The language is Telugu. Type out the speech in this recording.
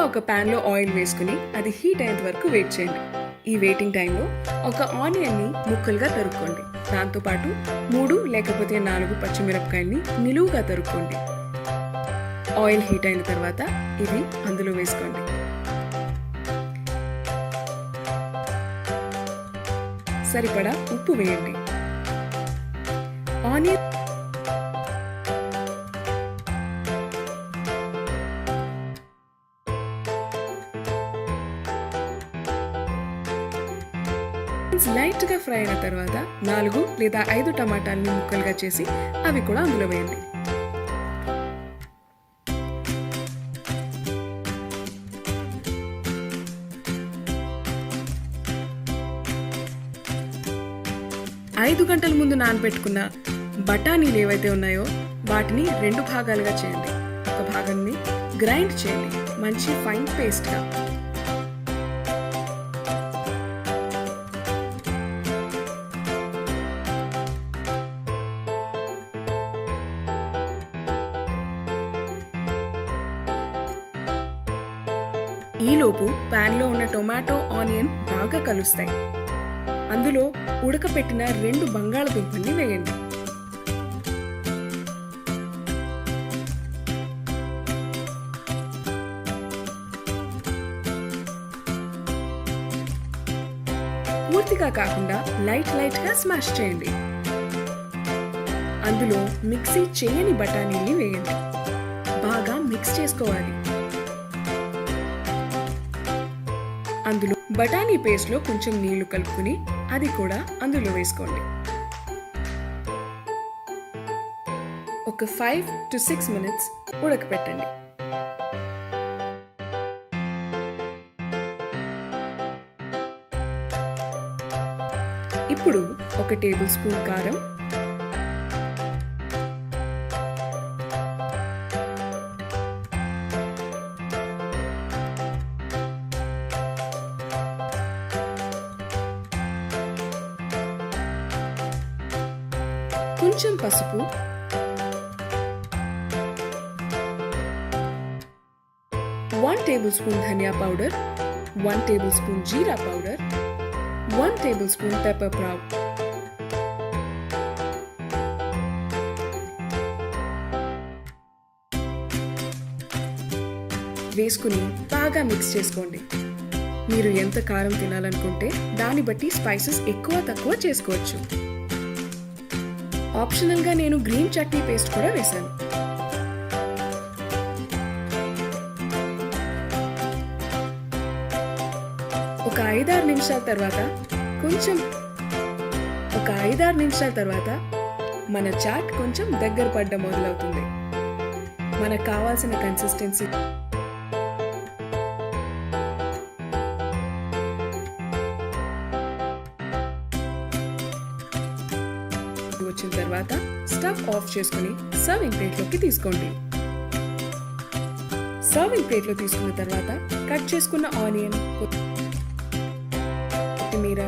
ఒక ప్యాన్ లో ఆయిల్ వేసుకుని అది హీట్ అయ్యేంత వరకు వెయిట్ చేయండి. ఈ వెయిటింగ్ టైంలో ఒక ఆనియన్ ని ముక్కలుగా తరుక్కోండి. దాంతోపాటు 3 లేకపోతే 4 పచ్చిమిరపకాయల్ని నిలువుగా తరుక్కోండి. ఆయిల్ హీట్ అయిన తర్వాత ఇవి అందులో వేసుకోండి. సరిపడా ఉప్పు వేయండి. ఆనియన్ లైట్ గా ఫ్రై అయిన తర్వాత 4 లేదా 5 టమాటాలని ముక్కలుగా చేసి అవి కూడా అందులో వేయండి. ఐదు గంటల ముందు నానబెట్టుకున్న బఠానీలు ఏవైతే ఉన్నాయో వాటిని 2 భాగాలుగా చేయండి. ఒక భాగాన్ని గ్రైండ్ చేయండి, మంచి ఫైన్ పేస్ట్ గా. ఈలోపు ప్యాన్ లో ఉన్న టొమాటో ఆనియన్ బాగా కలుస్తాయి. అందులో ఉడకపెట్టిన 2 బంగాళదుంపల్ని వేయండి. పూర్తిగా కాకుండా లైట్ గా స్మాష్ చేయండి. అందులో మిక్సీ చేయని బఠానీల్ని వేయండి. బాగా మిక్స్ చేసుకోవాలి. అందులో బఠానీ పేస్ట్ లో కొంచెం నీళ్లు కలుపుకుని అది కూడా అందులో వేసుకోండి. ఒక 5 to 6 మినిట్స్ ఉడకపెట్టండి. ఇప్పుడు 1 టేబుల్ స్పూన్ కారం, కొంచెం పసుపు, 1 టేబుల్ స్పూన్ ధనియా పౌడర్, 1 టేబుల్ స్పూన్ జీరా powder, 1 tablespoon pepper powder, వేసుకుని బాగా మిక్స్ చేసుకోండి. మీరు ఎంత కారం తినాలనుకుంటే దాన్ని బట్టి స్పైసెస్ ఎక్కువ తక్కువ చేసుకోవచ్చు. ఆప్షనల్ గా నేను గ్రీన్ చట్నీ పేస్ట్ కూడా వేశాను. ఒక 5-6 నిమిషాల తర్వాత మన చాట్ కొంచెం దగ్గర పడ్డం మొదలవుతుంది. మనకు కావాల్సిన కన్సిస్టెన్సీ వచ్చిన తర్వాత స్టవ్ ఆఫ్ చేసుకుని సర్వింగ్ ప్లేట్ లోకి తీసుకోండి. సర్వింగ్ ప్లేట్ లో తీసుకున్న తర్వాత కట్ చేసుకున్న ఆనియన్, కొత్తిమీర,